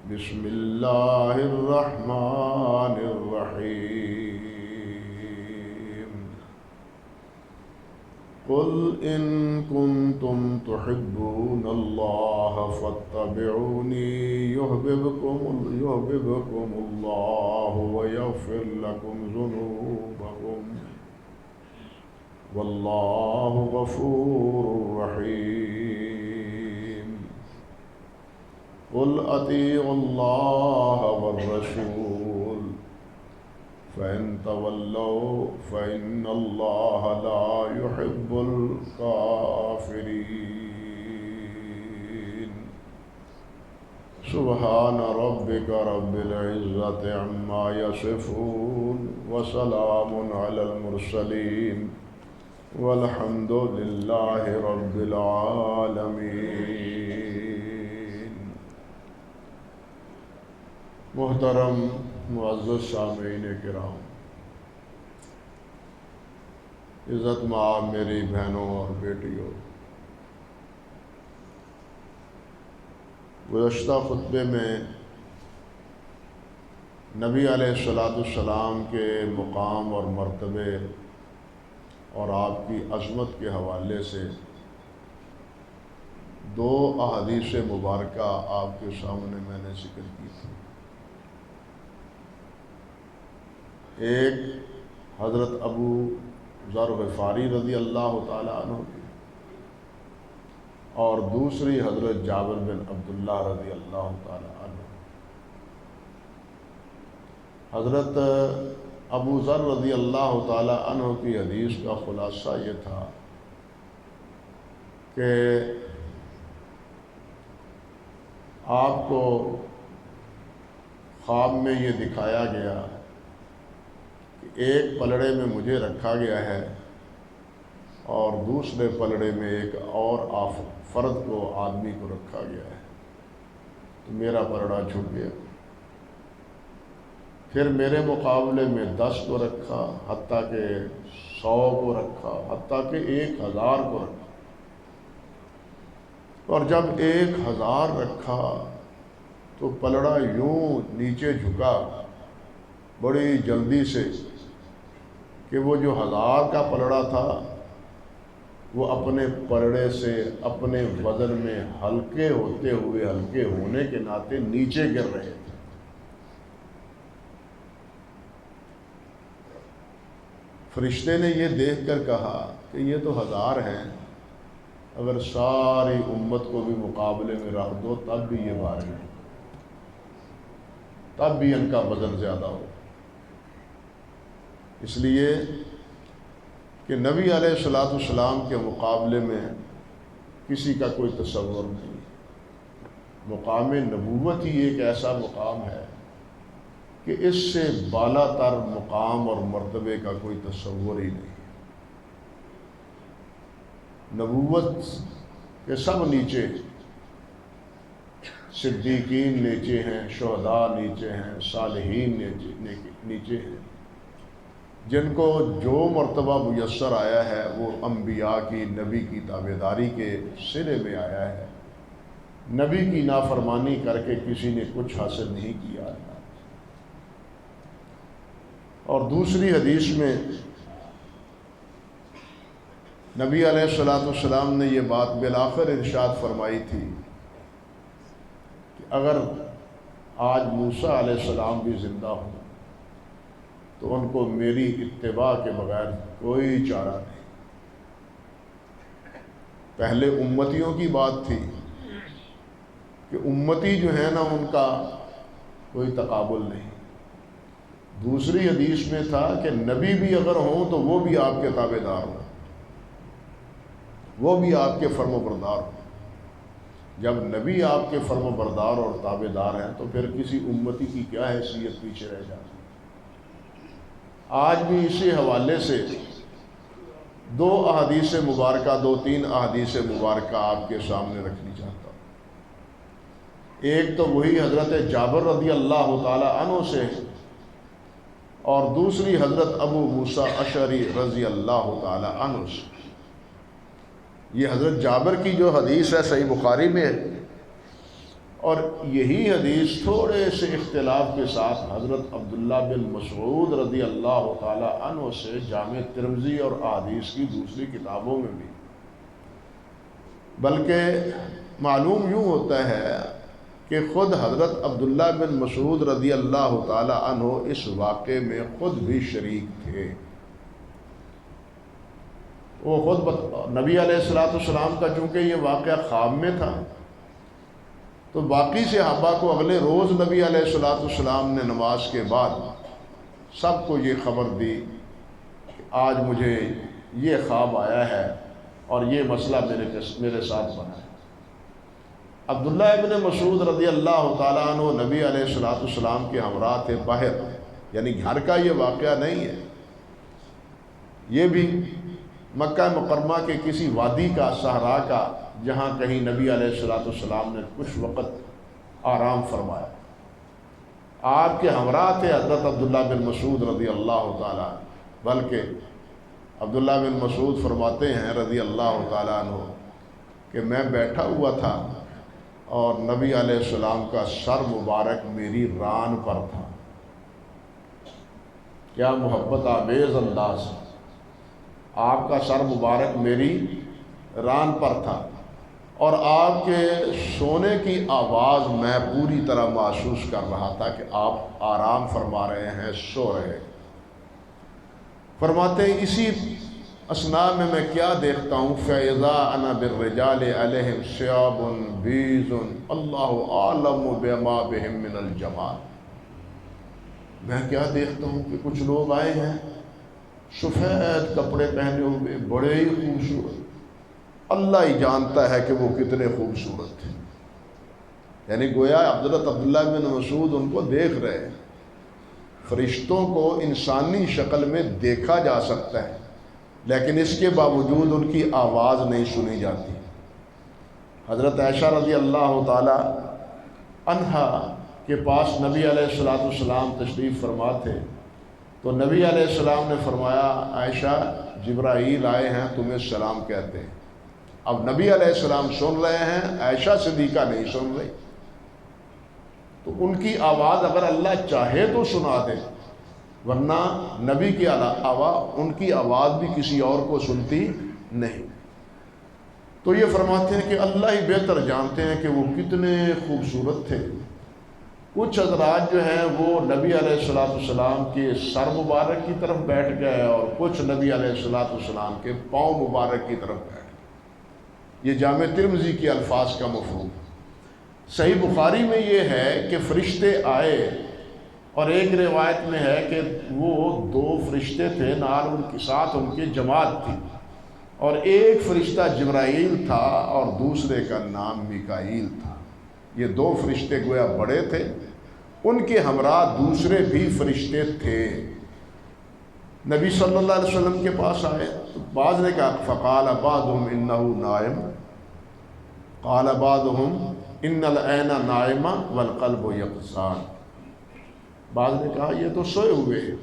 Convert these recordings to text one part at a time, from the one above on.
بسم اللہ الرحمن الرحیم قل ان کنتم تحبون اللہ فاتبعونی یحببکم اللہ ویغفر لکم ذنوبکم واللہ غفور رحیم قل اطیعوا اللہ والرسول فإن تولوا فإن اللہ لا يحب الکافرین سبحان ربک رب العزة عما یصفون وسلام علی المرسلین والحمد للہ رب العالمین۔ محترم معزز سامعین کرام، عزت مآب میری بہنوں اور بیٹیوں، گزشتہ خطبے میں نبی علیہ السلام کے مقام اور مرتبے اور آپ کی عظمت کے حوالے سے دو احادیث مبارکہ آپ کے سامنے میں نے ذکر کی تھی۔ ایک حضرت ابو ذر غفاری رضی اللہ تعالی عنہ کی، اور دوسری حضرت جابر بن عبداللہ رضی اللہ تعالی عنہ۔ حضرت ابو ذر رضی اللہ تعالی عنہ کی حدیث کا خلاصہ یہ تھا کہ آپ کو خواب میں یہ دکھایا گیا کہ ایک پلڑے میں مجھے رکھا گیا ہے اور دوسرے پلڑے میں ایک اور فرد کو، آدمی کو رکھا گیا ہے، تو میرا پلڑا چھوٹ گیا۔ پھر میرے مقابلے میں 10 کو رکھا، حتیٰ کہ 100 کو رکھا، حتیٰ کہ 1000 کو رکھا، اور جب 1000 رکھا تو پلڑا یوں نیچے جھکا بڑی جلدی سے کہ وہ جو 1000 کا پلڑا تھا وہ اپنے پلڑے سے اپنے وزن میں ہلکے ہوتے ہوئے، ہلکے ہونے کے ناطے نیچے گر رہے تھے۔ فرشتے نے یہ دیکھ کر کہا کہ یہ تو 1000 ہیں، اگر ساری امت کو بھی مقابلے میں رکھ دو تب بھی یہ بھاری ہیں، تب بھی ان کا وزن زیادہ ہو۔ اس لیے کہ نبی علیہ السلام کے مقابلے میں کسی کا کوئی تصور نہیں۔ مقام نبوت ہی ایک ایسا مقام ہے کہ اس سے بالا تر مقام اور مرتبے کا کوئی تصور ہی نہیں۔ نبوت کے سب نیچے، صدیقین نیچے ہیں، شہداء نیچے ہیں، صالحین نیچے ہیں۔ جن کو جو مرتبہ میسر آیا ہے وہ انبیاء کی، نبی کی تابعداری کے سلے میں آیا ہے۔ نبی کی نافرمانی کر کے کسی نے کچھ حاصل نہیں کیا ہے۔ اور دوسری حدیث میں نبی علیہ السلام نے یہ بات بالآخر ارشاد فرمائی تھی کہ اگر آج موسیٰ علیہ السلام بھی زندہ ہوں تو ان کو میری اتباع کے بغیر کوئی چارہ نہیں۔ پہلے امتیوں کی بات تھی کہ امتی جو ہے نا ان کا کوئی تقابل نہیں۔ دوسری حدیث میں تھا کہ نبی بھی اگر ہوں تو وہ بھی آپ کے تابع دار ہوں، وہ بھی آپ کے فرم و بردار ہوں۔ جب نبی آپ کے فرم و بردار اور تابع دار ہیں تو پھر کسی امتی کی کیا حیثیت پیچھے رہ جاتی۔ آج بھی اسی حوالے سے دو احادیث مبارکہ، 2-3 احادیث مبارکہ آپ کے سامنے رکھنی چاہتا ہوں۔ ایک تو وہی حضرت جابر رضی اللہ تعالی عنہ سے، اور دوسری حضرت ابو موسیٰ اشعری رضی اللہ تعالی عنہ سے۔ یہ حضرت جابر کی جو حدیث ہے صحیح بخاری میں ہے اور یہی حدیث تھوڑے سے اختلاف کے ساتھ حضرت عبداللہ بن مسعود رضی اللہ تعالی عنہ سے جامع ترمذی اور احادیث کی دوسری کتابوں میں بھی، بلکہ معلوم یوں ہوتا ہے کہ خود حضرت عبداللہ بن مسعود رضی اللہ تعالی عنہ اس واقعے میں خود بھی شریک تھے۔ وہ خود نبی علیہ السلام کا چونکہ یہ واقعہ خواب میں تھا تو باقی صحابہ کو اگلے روز نبی علیہ السلام نے نماز کے بعد سب کو یہ خبر دی کہ آج مجھے یہ خواب آیا ہے اور یہ مسئلہ میرے ساتھ بنا ہے۔ عبداللہ ابن مسعود رضی اللہ تعالیٰ عنہ نبی علیہ السلام کے ہمراہ تھے باہر، یعنی گھر کا یہ واقعہ نہیں ہے، یہ بھی مکہ مکرمہ کے کسی وادی کا، صحرا کا، جہاں کہیں نبی علیہ السلام نے کچھ وقت آرام فرمایا۔ آپ کے ہمراہ تھے حضرت عبداللہ بن مسعود رضی اللہ تعالیٰ، بلکہ عبداللہ بن مسعود فرماتے ہیں رضی اللہ تعالیٰ عنہ کہ میں بیٹھا ہوا تھا اور نبی علیہ السلام کا سر مبارک میری ران پر تھا۔ کیا محبت آمیز انداز، آپ کا سر مبارک میری ران پر تھا اور آپ کے سونے کی آواز میں پوری طرح محسوس کر رہا تھا کہ آپ آرام فرما رہے ہیں، سو رہے۔ فرماتے ہیں اسی اثناء میں کیا دیکھتا ہوں، فَإِذَا أَنَا بِالرِّجَالِ عَلَيْهِمْ ثِيَابٌ بِيضٌ اللَّهُ أَعْلَمُ بِمَا بِهِمْ مِنَ الْجَمَالِ۔ میں کیا دیکھتا ہوں کہ کچھ لوگ آئے ہیں سفید کپڑے پہنے ہوئے، بڑے ہی خوبصورت، اللہ ہی جانتا ہے کہ وہ کتنے خوبصورت تھے۔ یعنی گویا حضرت عبداللہ بن مسعود ان کو دیکھ رہے ہیں۔ فرشتوں کو انسانی شکل میں دیکھا جا سکتا ہے لیکن اس کے باوجود ان کی آواز نہیں سنی جاتی۔ حضرت عائشہ رضی اللہ تعالی عنہا کے پاس نبی علیہ السلام تشریف فرما تھے تو نبی علیہ السلام نے فرمایا عائشہ جبرائیل آئے ہیں تمہیں سلام کہتے ہیں۔ اب نبی علیہ السلام سن رہے ہیں، عائشہ صدیقہ نہیں سن رہی، تو ان کی آواز اگر اللہ چاہے تو سنا دے، ورنہ نبی کی آواز، ان کی آواز بھی کسی اور کو سنتی نہیں۔ تو یہ فرماتے ہیں کہ اللہ ہی بہتر جانتے ہیں کہ وہ کتنے خوبصورت تھے۔ کچھ حضرات جو ہیں وہ نبی علیہ السلام کے سر مبارک کی طرف بیٹھ گئے اور کچھ نبی علیہ السلام کے پاؤں مبارک کی طرف بیٹھ گئے۔ یہ جامع ترمذی کے الفاظ کا مفہوم۔ صحیح بخاری میں یہ ہے کہ فرشتے آئے اور ایک روایت میں ہے کہ وہ 2 فرشتے تھے، نال ان کے ساتھ ان کی جماعت تھی، اور ایک فرشتہ جبرائیل تھا اور دوسرے کا نام میکائیل تھا۔ یہ 2 فرشتے گویا بڑے تھے، ان کے ہمراہ دوسرے بھی فرشتے تھے۔ نبی صلی اللہ علیہ وسلم کے پاس آئے تو بعض نے کہا فقال بعضهم انه نائم، قال بعضهم ان العین نائمہ والقلب یقظان۔ بعض نے کہا یہ تو سوئے ہوئے ہیں،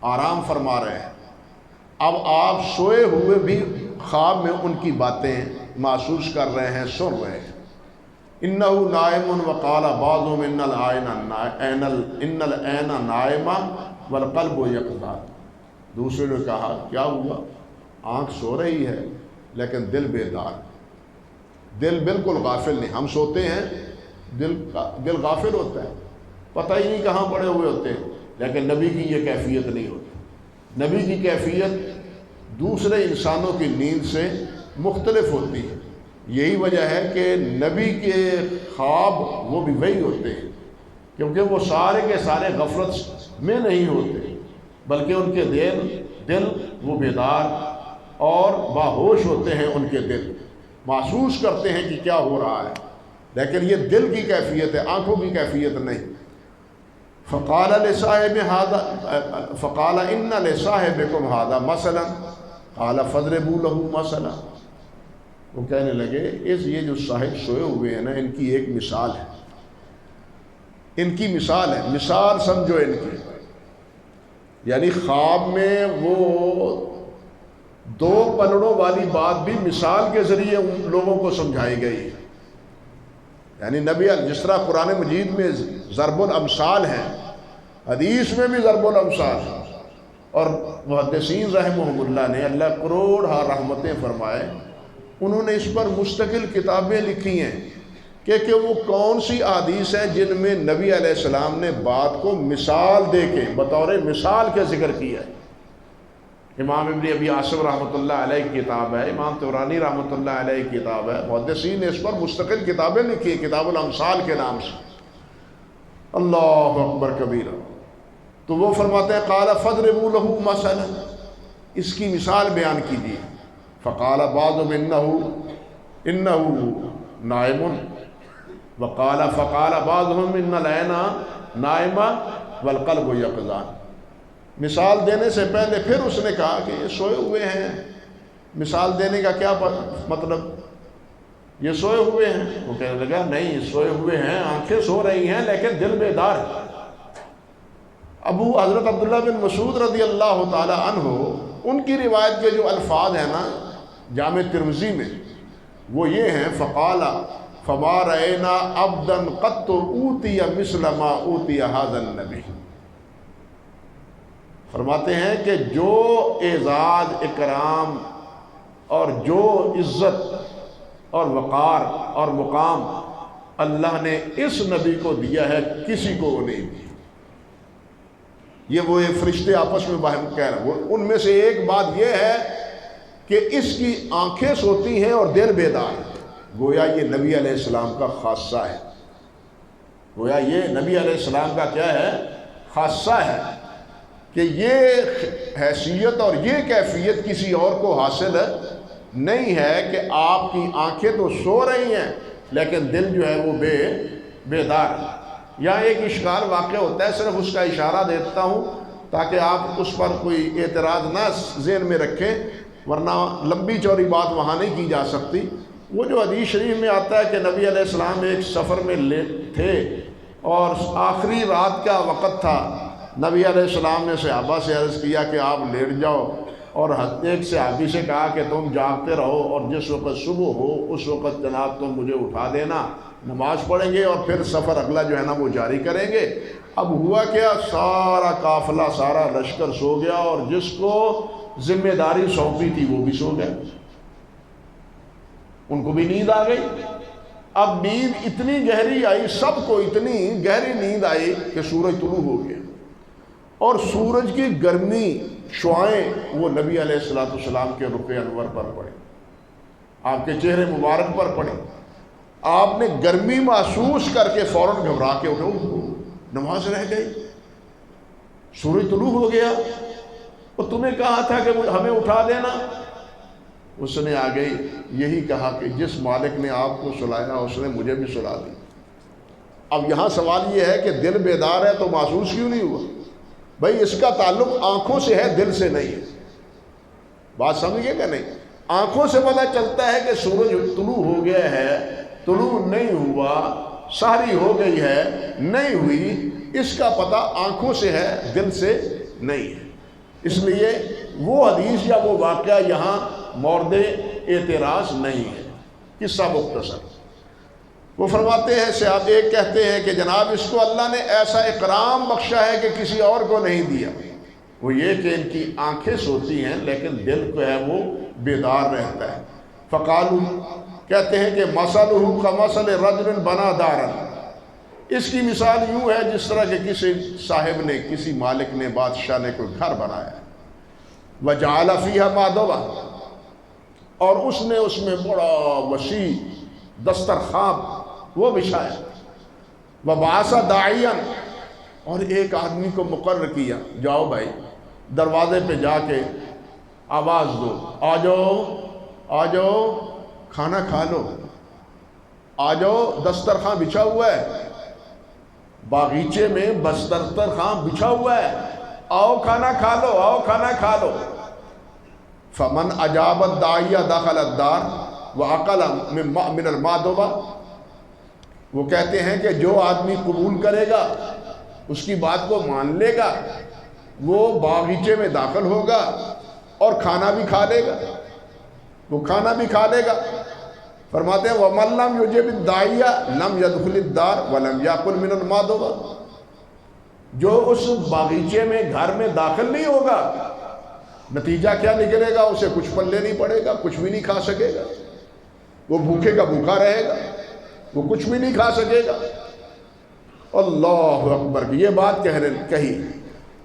آرام فرما رہے ہیں۔ اب آپ سوئے ہوئے بھی خواب میں ان کی باتیں محسوس کر رہے ہیں، سن رہے ہیں۔ انه نائم وقال بعضهم ان العین نائمہ والقلب یقظان۔ دوسرے نے کہا کیا ہوا؟ آنکھ سو رہی ہے لیکن دل بیدار، دل بالکل غافل نہیں۔ ہم سوتے ہیں دل غافل ہوتا ہے، پتہ ہی نہیں کہاں پڑے ہوئے ہوتے ہیں، لیکن نبی کی یہ کیفیت نہیں ہوتی۔ نبی کی کیفیت دوسرے انسانوں کی نیند سے مختلف ہوتی ہے۔ یہی وجہ ہے کہ نبی کے خواب وہ بھی وہی ہوتے ہیں، کیونکہ وہ سارے کے سارے غفلت میں نہیں ہوتے، بلکہ ان کے دل وہ بیدار اور باہوش ہوتے ہیں، ان کے دل محسوس کرتے ہیں کہ کیا ہو رہا ہے، لیکن یہ دل کی کیفیت ہے، آنکھوں کی کیفیت نہیں۔ فقال ان لصاحبکم ھذا مثلا قال فاضربوا له مثلا۔ وہ کہنے لگے یہ جو صاحب سوئے ہوئے ہیں نا، ان کی ایک مثال ہے، ان کی مثال ہے، مثال سمجھو ان کی۔ یعنی خواب میں وہ 2 پلڑوں والی بات بھی مثال کے ذریعے ان لوگوں کو سمجھائی گئی ہے۔ یعنی نبی جس طرح قرآن مجید میں ضرب الامثال ہیں، حدیث میں بھی ضرب الامثال ہیں، اور محدثین رحمہم اللہ نے، اللہ کروڑ رحمتیں فرمائے، انہوں نے اس پر مستقل کتابیں لکھی ہیں کہ وہ کون سی احادیث ہیں جن میں نبی علیہ السلام نے بات کو مثال دے کے بطور مثال کے ذکر کیا ہے۔ امام ابن ابی عاصم رحمۃ اللہ علیہ کی کتاب ہے، امام طبرانی رحمۃ اللہ علیہ کی کتاب ہے، محدثین نے اس پر مستقل کتابیں لکھی ہیں، کتاب الامثال کے نام سے۔ اللہ اکبر کبیرہ۔ تو وہ فرماتے ہیں قال فضربوا له مثلا، اس کی مثال بیان کیجیے۔ فقال بعضهم انه نائم، فقال بعضهم ان العین نائمہ والقلب یقظان۔ مثال دینے سے پہلے پھر اس نے کہا کہ یہ سوئے ہوئے ہیں۔ مثال دینے کا کیا مطلب؟ یہ سوئے ہوئے ہیں؟ وہ کہنے لگا نہیں، سوئے ہوئے ہیں، آنکھیں سو رہی ہیں لیکن دل بیدار ہے۔ حضرت عبداللہ بن مسعود رضی اللہ تعالی عنہ، ان کی روایت کے جو الفاظ ہیں نا جامع ترمذی میں، وہ یہ ہیں فقال فما رأینا عبدا قط اوتی مثل ما اوتی ھذا النبی۔ فرماتے ہیں کہ جو اعزاز، اکرام اور جو عزت اور وقار اور مقام اللہ نے اس نبی کو دیا ہے، کسی کو وہ نہیں دیا۔ یہ وہ فرشتے آپس میں باہم کہہ رہے ہیں، ان میں سے ایک بات یہ ہے کہ اس کی آنکھیں سوتی ہیں اور دل بیدار ہے۔ گویا یہ نبی علیہ السلام کا خاصہ ہے، گویا یہ نبی علیہ السلام کا کیا ہے؟ خاصہ ہے، کہ یہ حیثیت اور یہ کیفیت کسی اور کو حاصل نہیں ہے کہ آپ کی آنکھیں تو سو رہی ہیں لیکن دل جو ہے وہ بیدار ہے۔ یہاں ایک اشکال واقع ہوتا ہے، صرف اس کا اشارہ دیتا ہوں تاکہ آپ اس پر کوئی اعتراض نہ ذہن میں رکھیں، ورنہ لمبی چوڑی بات وہاں نہیں کی جا سکتی۔ وہ جو حدیث شریف میں آتا ہے کہ نبی علیہ السلام ایک سفر میں تھے اور آخری رات کا وقت تھا، نبی علیہ السلام نے صحابہ سے عرض کیا کہ آپ لیٹ جاؤ، اور ایک صحابی سے کہا کہ تم جاگتے رہو اور جس وقت صبح ہو اس وقت جناب تم مجھے اٹھا دینا، نماز پڑھیں گے اور پھر سفر اگلا جو ہے نا وہ جاری کریں گے۔ اب ہوا کیا، سارا قافلہ، سارا لشکر سو گیا، اور جس کو ذمہ داری سونپی تھی وہ بھی سو گیا، ان کو بھی نیند آ گئی۔ اب نیند اتنی گہری آئی، سب کو اتنی گہری نیند آئی کہ سورج طلوع ہو گیا، اور سورج کی گرمی شعائیں وہ نبی علیہ السلام کے رخ انور پر پڑی، آپ کے چہرے مبارک پر پڑی۔ آپ نے گرمی محسوس کر کے فوراً گھبرا کے اٹھو، نماز رہ گئی، سورج طلوع ہو گیا، اور تمہیں کہا تھا کہ ہمیں اٹھا دینا۔ اس نے آگے یہی کہا کہ جس مالک نے آپ کو سلایا اس نے مجھے بھی سلا دی۔ اب یہاں سوال یہ ہے کہ دل بیدار ہے تو محسوس کیوں نہیں ہوا؟ بھائی اس کا تعلق آنکھوں سے ہے، دل سے نہیں ہے، بات سمجھیے کہ نہیں؟ آنکھوں سے پتہ چلتا ہے کہ سورج طلوع ہو گیا ہے، طلوع نہیں ہوا، سحری ہو گئی ہے، نہیں ہوئی، اس کا پتہ آنکھوں سے ہے، دل سے نہیں ہے۔ اس لیے وہ حدیث یا وہ واقعہ یہاں مورد اعتراض نہیں ہے۔ قصہ مختصر، وہ فرماتے ہیں صاحب ایک کہتے ہیں کہ جناب اس کو اللہ نے ایسا اکرام بخشا ہے کہ کسی اور کو نہیں دیا، وہ یہ کہ ان کی آنکھیں سوتی ہیں لیکن دل کو ہے وہ بیدار رہتا ہے۔ فقالو، کہتے ہیں کہ مثلہ کمثل رجل بنا دارا، اس کی مثال یوں ہے جس طرح کہ کسی صاحب نے، کسی مالک نے، بادشاہ نے کوئی گھر بنایا، وجعل فیہا مأدبہ، اور اس نے اس میں بڑا وسیع دسترخوان وہ بچھایا، وبعث داعیا، اور ایک آدمی کو مقرر کیا، جاؤ بھائی دروازے پہ جا کے آواز دو، آ جاؤ آ جاؤ کھانا کھا لو، آ جاؤ دسترخوان بچھا ہوا ہے، باغیچے میں دسترخوان بچھا ہوا ہے، آؤ کھانا کھا لو، آؤ کھانا کھا لو۔ فمن اجاب الداعی دخل الدار واکل من المأدبہ، وہ کہتے ہیں کہ جو آدمی قبول کرے گا، اس کی بات کو مان لے گا، وہ باغیچے میں داخل ہوگا اور کھانا بھی کھا لے گا، وہ کھانا بھی کھا لے گا۔ فرماتے ہیں وَمَن لَّمْ يُجِبِ الدَّاعِيَ لَمْ يَدْخُلِ الدَّارَ وَلَمْ يَأْكُلْ مِنَ الْمَأْدَبَةِ، جو اس باغیچے میں گھر میں داخل نہیں ہوگا، نتیجہ کیا نکلے گا؟ اسے کچھ پلے نہیں پڑے گا، کچھ بھی نہیں کھا سکے گا، وہ بھوکے کا بھوکا رہے گا، وہ کچھ بھی نہیں کھا سکے گا۔ اللہ اکبر، یہ بات کہی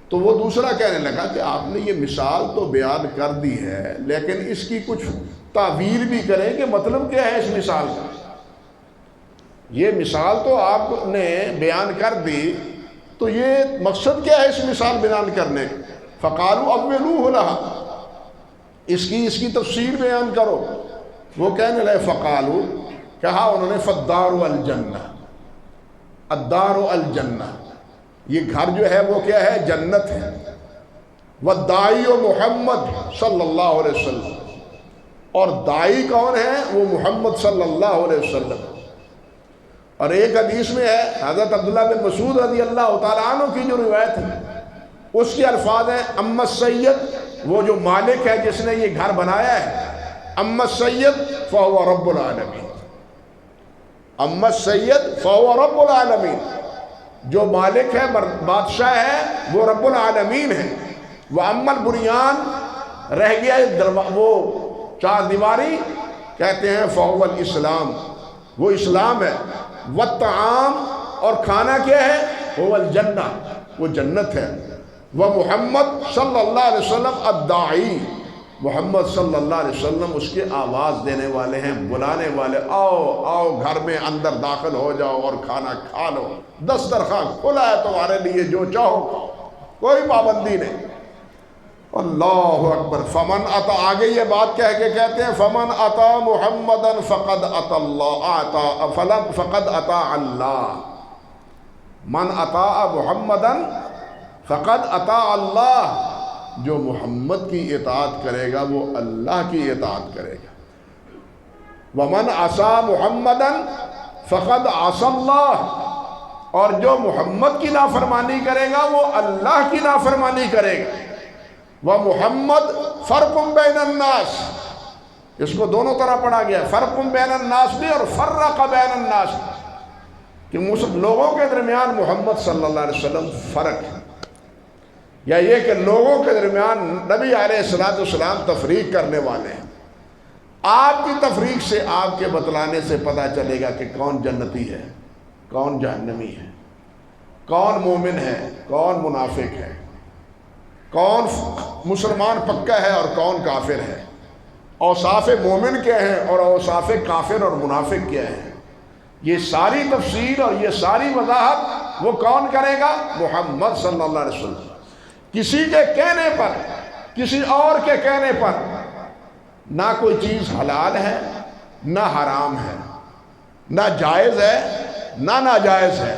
تو وہ دوسرا کہنے لگا کہ آپ نے یہ مثال تو بیان کر دی ہے، لیکن اس کی کچھ تعبیر بھی کریں کہ مطلب کیا ہے اس مثال کا۔ یہ مثال تو آپ نے بیان کر دی، تو یہ مقصد کیا ہے اس مثال بیان کرنے کا؟ فقالوا اولوہ لہا، اس کی تفسیر بیان کرو۔ وہ کہنے لگے فقالوا، کہا انہوں نے فالدار الجنہ، الدار الجنہ، یہ گھر جو ہے وہ کیا ہے؟ جنت ہے۔ والداعی محمد صلی اللہ علیہ وسلم، اور داعی کون ہے؟ وہ محمد صلی اللہ علیہ وسلم۔ اور ایک حدیث میں ہے، حضرت عبداللہ بن مسعود رضی اللہ تعالیٰ عنہ کی جو روایت ہے، اس کے الفاظ ہیں اما السید، وہ جو مالک ہے جس نے یہ گھر بنایا ہے، اما السید فہو رب العالمین، اما السید فہو رب العالمین، جو مالک ہے بادشاہ ہے وہ رب العالمین ہے۔ وَأَمَّا الْبُنْيَانُ، رہ گیا وہ چار دیواری، کہتے ہیں فَهُوَ الْإِسْلام، وہ اسلام ہے۔ وَالطَّعَامُ، اور کھانا کیا ہے؟ هُوَ الْجَنَّةُ، وہ جنت ہے۔ وَمُحَمَّد صلی اللہ علیہ وسلم الداعی، محمد صلی اللہ علیہ وسلم اس کے آواز دینے والے ہیں، بلانے والے، آؤ آؤ گھر میں اندر داخل ہو جاؤ اور کھانا کھا لو، دسترخوان کھلا ہے تمہارے لیے، جو چاہو کھاؤ، کوئی پابندی نہیں۔ اللہ اکبر۔ فمن اطاع، آگے یہ بات کہہ کے کہتے ہیں فمن اطاع محمدا فقد اطاع اللہ، فقد اطاع اللہ، من اطاع محمدا فقد اطاع اللہ، جو محمد کی اطاعت کرے گا وہ اللہ کی اطاعت کرے گا۔ ومن عصا محمدا فقد عصى اللہ، اور جو محمد کی نافرمانی کرے گا وہ اللہ کی نافرمانی کرے گا۔ ومحمد فرق بین الناس، اس کو دونوں طرح پڑھا گیا، فرق بین الناس بھی اور فرق بین الناس، کہ لوگوں کے درمیان محمد صلی اللہ علیہ وسلم فرق ہے، یا یہ کہ لوگوں کے درمیان نبی علیہ السلام تفریق کرنے والے ہیں۔ آپ کی تفریق سے، آپ کے بتلانے سے پتہ چلے گا کہ کون جنتی ہے، کون جہنمی ہے، کون مومن ہے، کون منافق ہے، کون مسلمان پکا ہے اور کون کافر ہے، اوصاف مومن کیا ہیں اور اوصاف کافر اور منافق کیا ہیں۔ یہ ساری تفصیل اور یہ ساری وضاحت وہ کون کرے گا؟ محمد صلی اللہ علیہ وسلم۔ کسی کے کہنے پر، کسی اور کے کہنے پر نہ کوئی چیز حلال ہے نہ حرام ہے، نہ جائز ہے نہ ناجائز ہے۔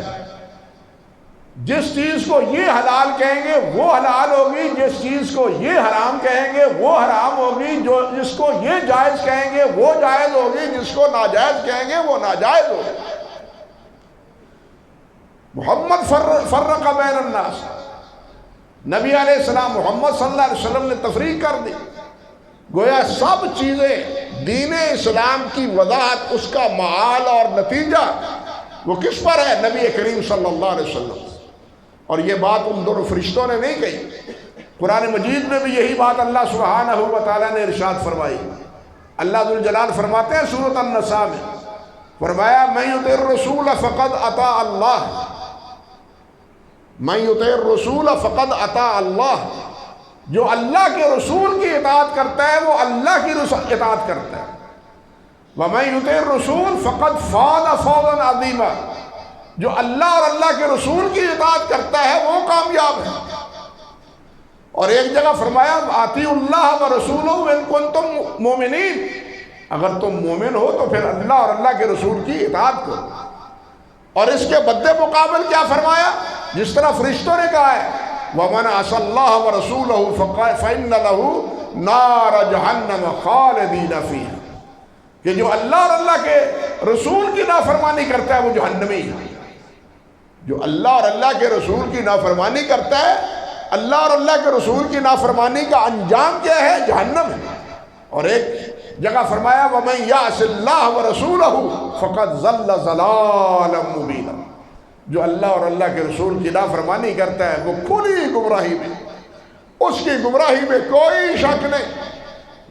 جس چیز کو یہ حلال کہیں گے وہ حلال ہوگی، جس چیز کو یہ حرام کہیں گے وہ حرام ہوگی، جس کو یہ جائز کہیں گے وہ جائز ہوگی، جس کو ناجائز کہیں گے وہ ناجائز ہوگی۔ محمد فرق بین الناس، نبی علیہ السلام محمد صلی اللہ علیہ وسلم نے تفریق کر دی۔ گویا سب چیزیں دین اسلام کی وضاحت، اس کا معال اور نتیجہ وہ کس پر ہے؟ نبی کریم صلی اللہ علیہ وسلم۔ اور یہ بات ان دونوں فرشتوں نے نہیں کہی، قرآن مجید میں بھی یہی بات اللہ سبحانہ و تعالیٰ نے ارشاد فرمائی۔ اللہ ذوالجلال فرماتے ہیں سورۃ النساء میں، فرمایا من یطع الرسول فقد اطاع اللہ، من یطع الرسول فقد اطاع اللہ، جو اللہ کے رسول کی اطاعت کرتا ہے وہ اللہ کی اطاعت کرتا ہے۔ ومن یطع الرسول فقد فاز فوزا عظیما، جو اللہ اور اللہ کے رسول کی اطاعت کرتا ہے وہ کامیاب ہے۔ اور ایک جگہ فرمایا اطیعوا اللہ ورسولہ ان کنتم مؤمنین، اگر تم مومن ہو تو پھر اللہ اور اللہ کے رسول کی اطاعت کرو۔ اور اس کے بدِ مقابل کیا فرمایا؟ جس طرح فرشتوں نے کہا ہے وَمَنْ عَصَى اللَّهَ وَرَسُولَهُ فَإِنَّ لَهُ نَارَ جَهَنَّمَ خَالِدِينَ فِيهَا، کہ جو اللہ اور اللہ کے رسول کی نافرمانی کرتا ہے وہ جہنمی ہے۔ جو اللہ اور اللہ کے رسول کی نافرمانی کرتا ہے، اللہ اور اللہ کے رسول کی نافرمانی کا انجام کیا ہے؟ جہنم ہے۔ اور ایک جگہ فرمایا وَمَن يَعْصِ اللَّهَ وَرَسُولَهُ فَقَدْ ضَلَّ ضَلَالًا مُبِينًا، جو اللہ اور اللہ کے رسول کی نافرمانی کرتا ہے وہ کھلی گمراہی میں، اس کی گمراہی میں کوئی شک نہیں۔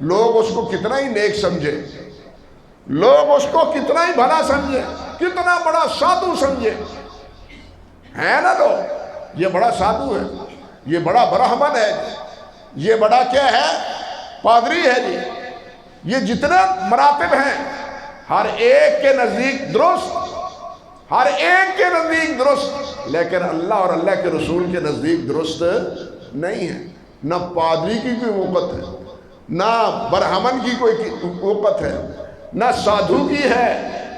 لوگ اس کو کتنا ہی نیک سمجھے، لوگ اس کو کتنا ہی بھلا سمجھے، کتنا بڑا سادھو سمجھے، ہے نا لوگ، یہ بڑا سادھو ہے، یہ بڑا برہمن ہے، یہ بڑا کیا ہے، پادری ہے جی، یہ جتنے مراتب ہیں ہر ایک کے نزدیک درست، ہر ایک کے نزدیک درست، لیکن اللہ اور اللہ کے رسول کے نزدیک درست نہیں ہے۔ نہ پادری کی کوئی وقت ہے، نہ برہمن کی کوئی وقت ہے، نہ سادھو کی ہے،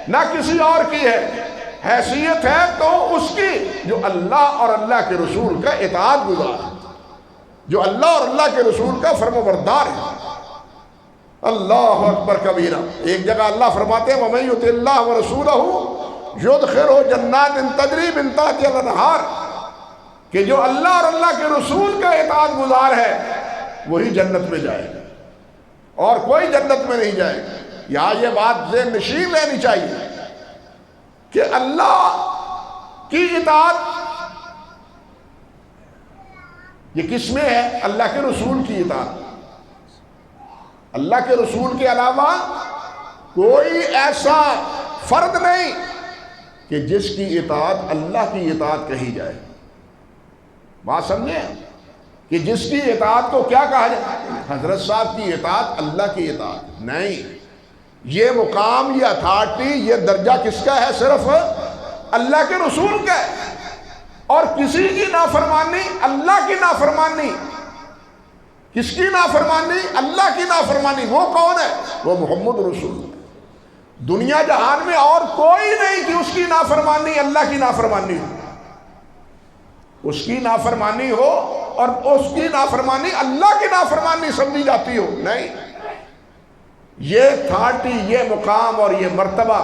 نہ کسی اور کی ہے، حیثیت ہے تو اس کی جو اللہ اور اللہ کے رسول کا اطاعت گزار ہے، جو اللہ اور اللہ کے رسول کا فرم بردار ہے۔ اللہ اکبر کبیرہ۔ ایک جگہ اللہ فرماتے ہیں وَمَن يُطِعِ اللَّهَ وَرَسُولَهُ يُدْخِلْهُ جَنَّاتٍ تَجْرِي مِن تَحْتِهَا الْأَنْهَارُ، کہ جو اللہ اور اللہ کے رسول کا اطاعت گزار ہے وہی جنت میں جائے گا اور کوئی جنت میں نہیں جائے گا۔ یہاں یہ بات ذہن نشین رہنی چاہیے کہ اللہ کی اطاعت یہ کس میں ہے؟ اللہ کے رسول کی اطاعت۔ اللہ کے رسول کے علاوہ کوئی ایسا فرد نہیں کہ جس کی اطاعت اللہ کی اطاعت کہی جائے۔ بات سمجھیں کہ جس کی اطاعت کو کیا کہا جائے؟ حضرت صاحب کی اطاعت اللہ کی اطاعت نہیں۔ یہ مقام، یہ اتھارٹی، یہ درجہ کس کا ہے؟ صرف اللہ کے رسول کا ہے، اور کسی کی نافرمانی، اللہ کی نافرمانی، کس کی نافرمانی؟ اللہ کی نافرمانی۔ وہ کون ہے؟ وہ محمد رسول۔ دنیا جہان میں اور کوئی نہیں کہ اس کی نافرمانی اللہ کی نافرمانی ہو، اس کی نافرمانی ہو اور اس کی نافرمانی اللہ کی نافرمانی سمجھی جاتی ہو، نہیں۔ یہ اتھارٹی، یہ مقام اور یہ مرتبہ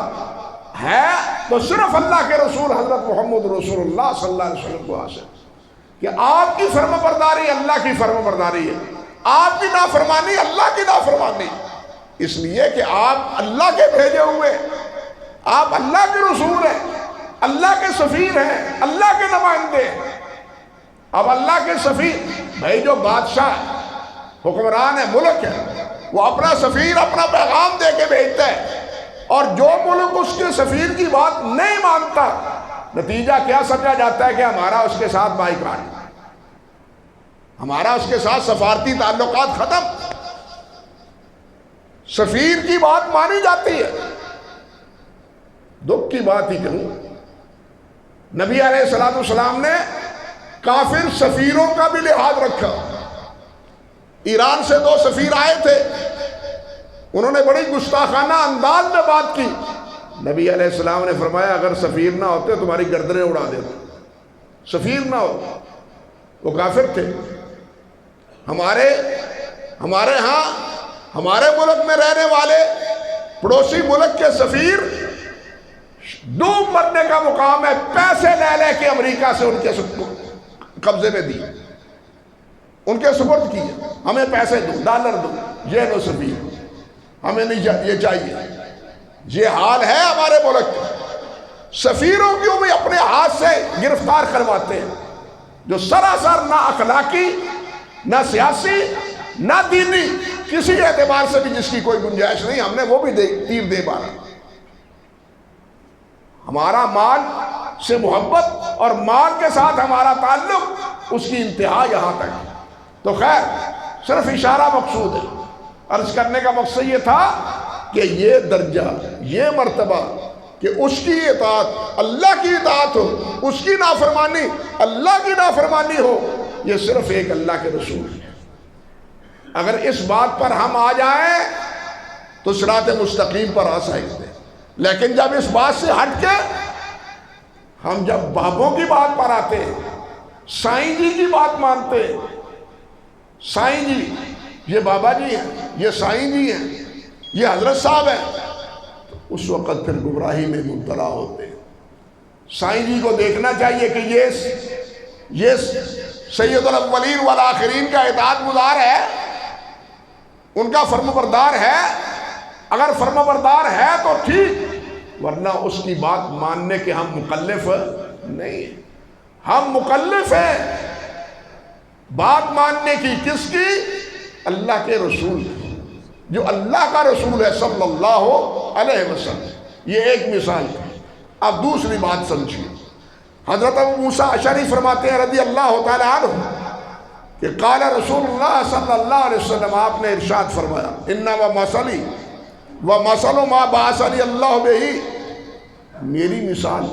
ہے تو صرف اللہ کے رسول حضرت محمد رسول اللہ صلی اللہ علیہ وسلم کو حاصل، کہ آپ کی فرما برداری اللہ کی فرما برداری ہے، آپ کی نافرمانی اللہ کی نافرمانی، اس لیے کہ آپ اللہ کے بھیجے ہوئے، آپ اللہ کے رسول ہیں، اللہ کے سفیر ہیں، اللہ کے نمائندے ہیں۔ اب اللہ کے سفیر، بھائی جو بادشاہ حکمران ہے، ملک ہے، وہ اپنا سفیر اپنا پیغام دے کے بھیجتا ہے، اور جو ملک اس کے سفیر کی بات نہیں مانتا، نتیجہ کیا سمجھا جاتا ہے؟ کہ ہمارا اس کے ساتھ بائیکاٹ، ہمارا اس کے ساتھ سفارتی تعلقات ختم۔ سفیر کی بات مانی جاتی ہے۔ دکھ کی بات ہی کہوں، نبی علیہ السلام نے کافر سفیروں کا بھی لحاظ رکھا۔ ایران سے 2 سفیر آئے تھے، انہوں نے بڑی گستاخانہ انداز میں بات کی۔ نبی علیہ السلام نے فرمایا اگر سفیر نہ ہوتے تمہاری گردنیں اڑا دیتے، سفیر نہ ہو۔ وہ کافر تھے۔ ہمارے ہاں ہمارے ملک میں رہنے والے پڑوسی ملک کے سفیر ڈوب مرنے کا مقام ہے، پیسے لے لے کے امریکہ سے ان کے قبضے میں دی، ان کے سپرد کیے، ہمیں پیسے دو، ڈالر دو، یہ لو سفیر، ہمیں نہیں یہ چاہیے۔ یہ حال ہے ہمارے ملک کا۔ سفیروں کو بھی اپنے ہاتھ سے گرفتار کرواتے ہیں، جو سراسر نہ اخلاقی، نہ سیاسی، نہ دینی، کسی اعتبار سے بھی جس کی کوئی گنجائش نہیں، ہم نے وہ بھی تیر دے مارا۔ ہمارا مال سے محبت اور مال کے ساتھ ہمارا تعلق، اس کی انتہا یہاں تک۔ تو خیر، صرف اشارہ مقصود ہے۔ عرض کرنے کا مقصد یہ تھا کہ یہ درجہ، یہ مرتبہ کہ اس کی اطاعت اللہ کی اطاعت ہو، اس کی نافرمانی اللہ کی نافرمانی ہو، یہ صرف ایک اللہ کے رسول ہے۔ اگر اس بات پر ہم آ جائیں تو صراط مستقیم پر آ سکتے ہیں، لیکن جب اس بات سے ہٹ کے ہم جب بابوں کی بات پر آتے ہیں، سائیں جی کی بات مانتے ہیں، سائیں جی یہ بابا جی ہیں، یہ سائیں جی ہیں، یہ حضرت صاحب ہیں، تو اس وقت پھر گمراہی میں مبتلا ہوتے ہیں۔ سائیں جی کو دیکھنا چاہیے کہ یہ سید الاولین والآخرین کا اطاعت گزار ہے، ان کا فرم بردار ہے، اگر فرمانبردار ہے تو ٹھیک، ورنہ اس کی بات ماننے کے ہم مکلف نہیں ہیں۔ ہم مکلف ہیں بات ماننے کی، کس کی؟ اللہ کے رسول کی، جو اللہ کا رسول ہے صلی اللہ علیہ وسلم۔ یہ ایک مثال ہے۔ اب دوسری بات سمجھیے، حضرت ابو موسیٰ اشعری فرماتے ہیں رضی اللہ تعالی عنہ کہ قال رسول اللہ صلی اللہ علیہ وسلم، آپ نے ارشاد فرمایا انما مثلی ومثل ما بعثنی اللہ بہ، میری مثال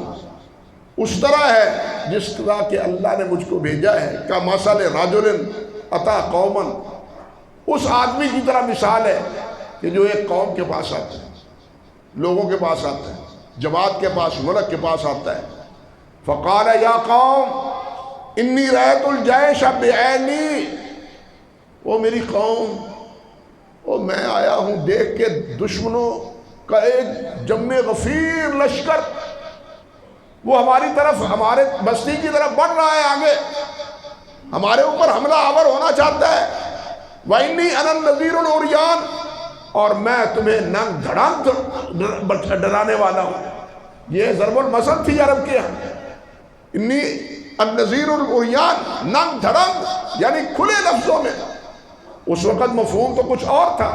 اس طرح ہے جس طرح کہ اللہ نے مجھ کو بھیجا ہے، کمثل رجل اتی قوما، اس آدمی کی طرح مثال ہے کہ جو ایک قوم کے پاس آتا ہے، لوگوں کے پاس آتا ہے، جماعت کے پاس، ملک کے پاس آتا ہے۔ فقال یا قوم انی رأیت الجیش بعینی، وہ میری قوم، وہ میں آیا ہوں دیکھ کے دشمنوں کا ایک جم غفیر لشکر، وہ ہماری طرف، ہمارے بستی کی طرف بڑھ رہا ہے، آگے ہمارے اوپر حملہ آور ہونا چاہتا ہے۔ وَإِنِّي أَنَا النَّذِيرُ الْعُرْيَانُ، اور میں تمہیں ننگ دھڑنگ ڈرانے والا ہوں۔ یہ ضرب المثل تھی عرب کے یہاں، انی النذیر العریان، ننگ دھڑنگ، یعنی کھلے لفظوں میں۔ اس وقت مفہوم تو کچھ اور تھا،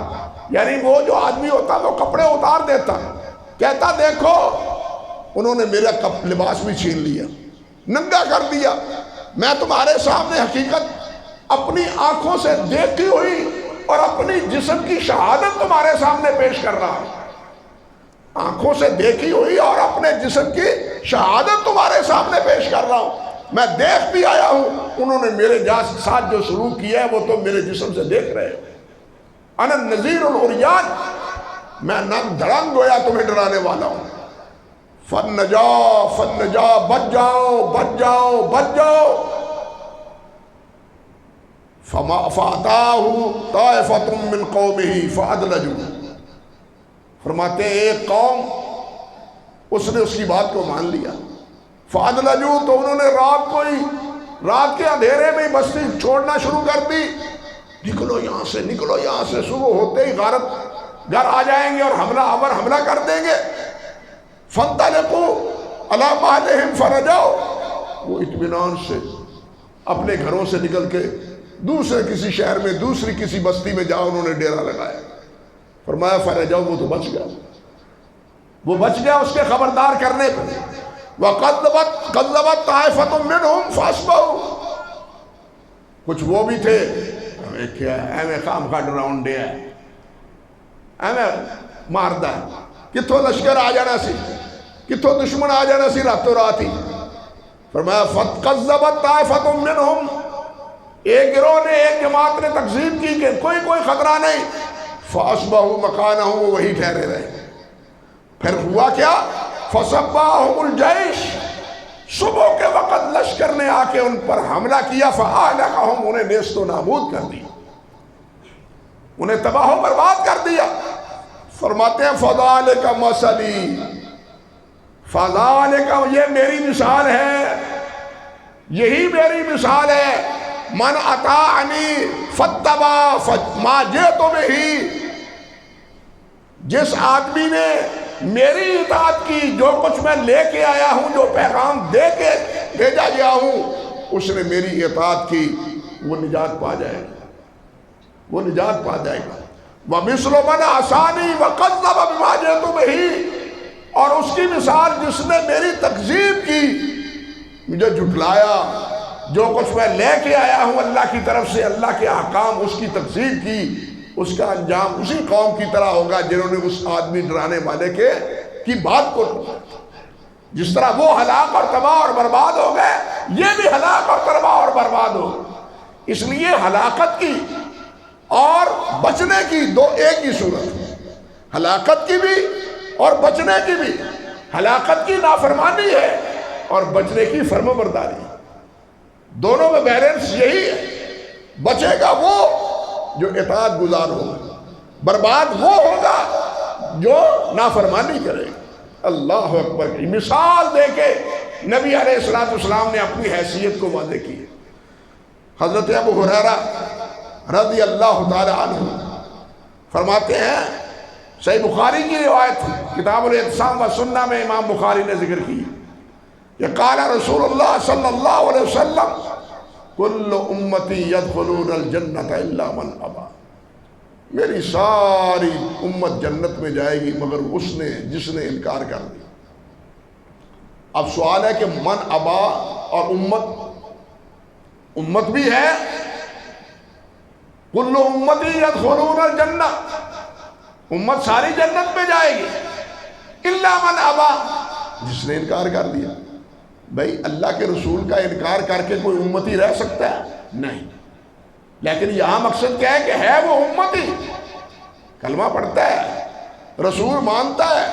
یعنی وہ جو آدمی ہوتا وہ کپڑے اتار دیتا، کہتا دیکھو انہوں نے میرا لباس بھی چھین لیا، ننگا کر دیا، میں تمہارے سامنے حقیقت اپنی آنکھوں سے دیکھی ہوئی اور اپنی جسم کی شہادت تمہارے سامنے پیش کر رہا ہوں، آنکھوں سے دیکھی ہوئی اور اپنے جسم کی شہادت تمہارے سامنے پیش کر رہا ہوں۔ میں دیکھ بھی آیا ہوں، انہوں نے میرے ساتھ جو سلوک کیا ہے وہ تو میرے جسم سے دیکھ رہے ہو۔ انا النذیر العریان، میں ننگ دھڑنگ گویا تمہیں ڈرانے والا ہوں۔ فنجا فنجا، بچ جاؤ بچ جاؤ بچ جاؤ۔ فَأَتَاهُ طَائِفَةٌ مِّن قَوْمِهِ فَأَدْلَجُوا، فرماتے ہیں ایک قوم اس نے اس کی بات کو مان لیا، فَأَدْلَجُوا، تو انہوں نے رات کے اندھیرے میں بستی چھوڑنا شروع کر دی، نکلو یہاں سے نکلو یہاں سے، صبح ہوتے ہی غارت گھر آ جائیں گے اور حملہ کر دیں گے۔ فَانْطَلِقُوا عَلَىٰ مَهْلِهِمْ فَرَجَعُوا، وہ اطمینان سے اپنے گھروں سے نکل کے دوسرے کسی شہر میں، دوسری کسی بستی میں جا انہوں نے ڈیرا لگایا۔ فرمایا فرجاؤ، وہ تو بچ گیا، وہ بچ گیا اس کے خبردار کرنے پر۔ وَقَذَّبَتْ طَائِفَةٌ مِّنْهُمْ فَأَصْبَحُوا، کچھ وہ بھی تھے ایویں خام خواہ ڈراؤن ڈے ہے، ایویں ماردہ ہے، کتھوں لشکر آ جانا سی، کتھوں دشمن آ جانا سی راتوں رات ہی۔ فرمایا فَقَذَّبَتْ طَائِفَةٌ مِّنْهُمْ، ایک گروہ نے، ایک جماعت نے تکذیب کی کہ کوئی خطرہ نہیں، فَأَصْبَحُوا مَكَانَهُمْ، وہ وہی ٹھہرے رہے۔ پھر ہوا کیا؟ فَصَبَّاهُمُ الْجَيْشُ، صبح کے وقت لشکر نے آ کے ان پر حملہ کیا، فَأَهْلَكَهُمْ، انہیں نیست و نابود کر دیا، انہیں تباہ و برباد کر دیا۔ فرماتے ہیں فَذَلِكَ مَثَلِي، فَذَلِكَ، یہ میری مثال ہے، یہی میری مثال ہے، من اطاعنی فاتبع ما جئت بہ، جس آدمی نے میری اطاعت کی، جو کچھ میں لے کے آیا ہوں، جو پیغام دے کے بھیجا گیا ہوں، اس نے میری اطاعت کی، وہ نجات پا جائے گا، وہ نجات پا جائے گا۔ وَمِثْلُ مَنْ عَصَانِي وَكَذَّبَ بِمَا جِئْتُ بِهِ، اور اس کی مثال جس نے میری تکذیب کی، مجھے جھٹلایا، جو کچھ میں لے کے آیا ہوں اللہ کی طرف سے، اللہ کے احکام، اس کی تکذیب کی، اس کا انجام اسی قوم کی طرح ہوگا جنہوں نے اس آدمی ڈرانے والے کی بات کو، جس طرح وہ ہلاک اور تباہ اور برباد ہو گئے، یہ بھی ہلاک اور تباہ اور برباد ہو۔ اس لیے ہلاکت کی اور بچنے کی دو ایک ہی صورت، ہلاکت کی بھی اور بچنے کی بھی۔ ہلاکت کی نافرمانی ہے اور بچنے کی فرمانبرداری، دونوں میں بیلنس یہی ہے۔ بچے گا وہ جو اطاعت گزار ہوگا، برباد وہ ہوگا جو نافرمانی کرے گا۔ اللہ اکبر کی مثال دے کے نبی علیہ السلام نے اپنی حیثیت کو واضح کی ہے۔ حضرت ابو ہریرہ رضی اللہ تعالی عنہ فرماتے ہیں صحیح بخاری کی روایت کتاب الاعتصام و سنہ میں امام بخاری نے ذکر کی کہ قال رسول اللہ صلی اللہ علیہ وسلم کل امتی یدخلون الجنت الا من ابا، میری ساری امت جنت میں جائے گی مگر جس نے انکار کر دیا۔ اب سوال ہے کہ من ابا اور امت بھی ہے، کل امتی یدخلون الجنہ، امت ساری جنت میں جائے گی، الا من ابا، جس نے انکار کر دیا۔ بھائی اللہ کے رسول کا انکار کر کے کوئی امتی رہ سکتا ہے؟ نہیں، لیکن یہاں مقصد کیا ہے کہ ہے وہ امتی، کلمہ پڑھتا ہے، رسول مانتا ہے،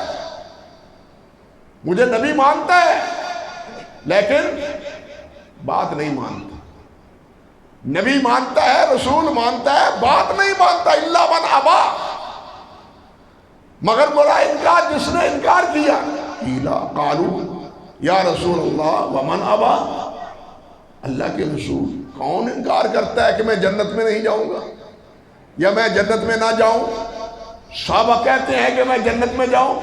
مجھے نبی مانتا ہے، لیکن بات نہیں مانتا۔ نبی مانتا ہے، رسول مانتا ہے، بات نہیں مانتا، الا من ابا، مگر بولا انکار، جس نے انکار کیا۔ قالوا یا رسول اللہ ومن ابا، اللہ کے رسول کون انکار کرتا ہے کہ میں جنت میں نہیں جاؤں گا یا میں جنت میں نہ جاؤں؟ صحابہ کہتے ہیں کہ میں جنت میں جاؤں،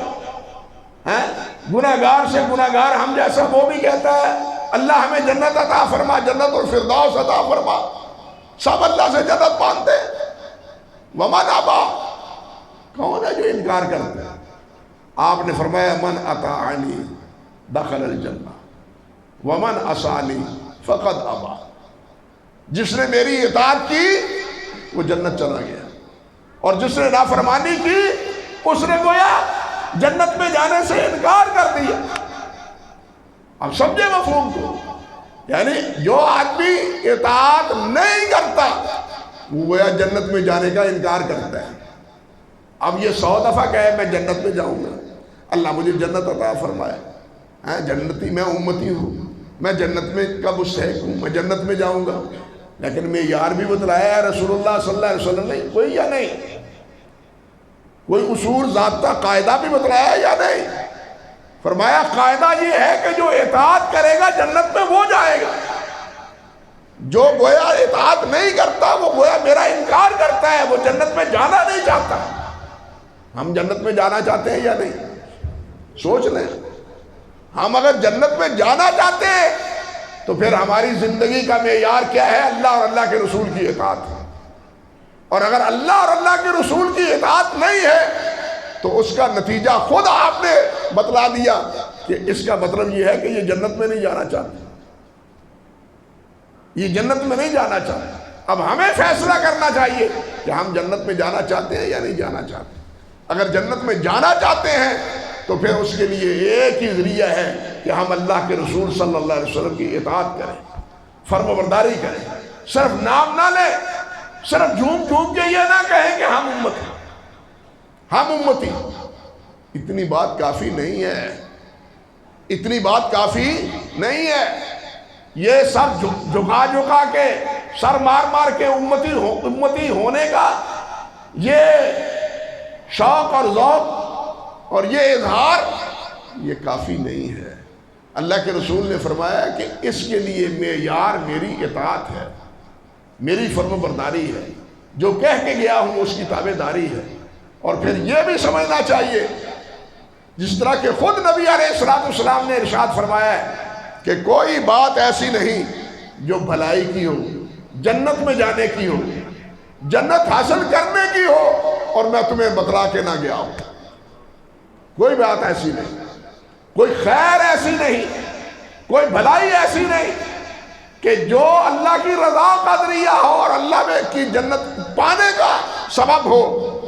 گناہگار سے گناہگار ہم جیسا وہ بھی کہتا ہے اللہ ہمیں جنت عطا فرما، جنت الفردوس عطا فرما، سب اللہ سے جنت مانتے ہیں۔ ومن ابا، کون ہے جو انکار کرتا ہے؟ آپ نے فرمایا من اطاعنی دخل الجنہ ومن عصانی فقد ابا، جس نے میری اطاعت کی وہ جنت چلا گیا، اور جس نے نافرمانی کی اس نے گویا جنت میں جانے سے انکار کر دیا۔ اب سمجھے مفہوم کو؟ یعنی جو آدمی اطاعت نہیں کرتا وہ گویا جنت میں جانے کا انکار کرتا ہے۔ اب یہ 100 دفعہ کہے میں جنت میں جاؤں گا، اللہ مجھے جنت عطا فرمائے، جنتی میں امتی ہوں، میں جنت میں کا مستحق ہوں، میں جنت میں جاؤں گا، لیکن میں یار بھی بتلایا ہے رسول اللہ صلی اللہ علیہ وسلم نے کوئی یا نہیں، کوئی اصول ضابطہ قاعدہ بھی بتلایا یا نہیں؟ فرمایا قاعدہ یہ ہے کہ جو اطاعت کرے گا جنت میں وہ جائے گا، جو گویا اطاعت نہیں کرتا وہ گویا میرا انکار کرتا ہے، وہ جنت میں جانا نہیں چاہتا۔ ہم جنت میں جانا چاہتے ہیں یا نہیں؟ سوچ لیں، ہم اگر جنت میں جانا چاہتے ہیں تو پھر ہماری زندگی کا معیار کیا ہے؟ اللہ اور اللہ کے رسول کی اطاعت۔ اور اگر اللہ اور اللہ کے رسول کی اطاعت نہیں ہے تو اس کا نتیجہ خود آپ نے بتلا دیا کہ اس کا مطلب یہ ہے کہ یہ جنت میں نہیں جانا چاہتا، یہ جنت میں نہیں جانا چاہتا۔ اب ہمیں فیصلہ کرنا چاہیے کہ ہم جنت میں جانا چاہتے ہیں یا نہیں جانا چاہتے۔ اگر جنت میں جانا چاہتے ہیں تو پھر اس کے لیے ایک ہی ذریعہ ہے کہ ہم اللہ کے رسول صلی اللہ علیہ وسلم کی اطاعت کریں، فرم برداری کریں، صرف نام نہ لیں، صرف جھوم جھوم کے یہ نہ کہیں کہ ہم امتی، ہم امتی۔ اتنی بات کافی نہیں ہے، اتنی بات کافی نہیں ہے۔ یہ سر جھکا جھکا کے، سر مار مار کے امتی ہونے کا یہ شوق اور ذوق اور یہ اظہار یہ کافی نہیں ہے۔ اللہ کے رسول نے فرمایا کہ اس کے لیے معیار میری اطاعت ہے، میری فرم برداری ہے، جو کہہ کے گیا ہوں اس کی تابع داری ہے۔ اور پھر یہ بھی سمجھنا چاہیے جس طرح کہ خود نبی علیہ السلام نے ارشاد فرمایا ہے کہ کوئی بات ایسی نہیں جو بھلائی کی ہو، جنت میں جانے کی ہو، جنت حاصل کرنے کی ہو اور میں تمہیں بتلا کے نہ گیا ہوں۔ کوئی بات ایسی نہیں، کوئی خیر ایسی نہیں، کوئی بھلائی ایسی نہیں کہ جو اللہ کی رضا کا ذریعہ ہو اور اللہ میں کی جنت پانے کا سبب ہو،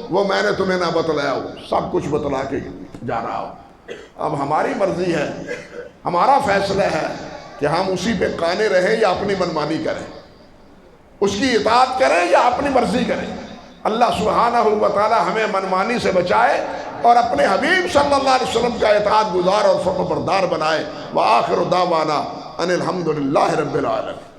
وہ میں نے تمہیں نہ بتلایا ہو، سب کچھ بتلا کے جا رہا ہو۔ اب ہماری مرضی ہے، ہمارا فیصلہ ہے کہ ہم اسی پہ قانے رہیں یا اپنی منمانی کریں، اس کی اطاعت کریں یا اپنی مرضی کریں۔ اللہ سبحانہ و تعالی ہمیں منمانی سے بچائے اور اپنے حبیب صلی اللہ علیہ وسلم کا اطاعت گزار اور فرمانبردار بنائے۔ وآخر دعوانا ان الحمدللہ رب العالمین۔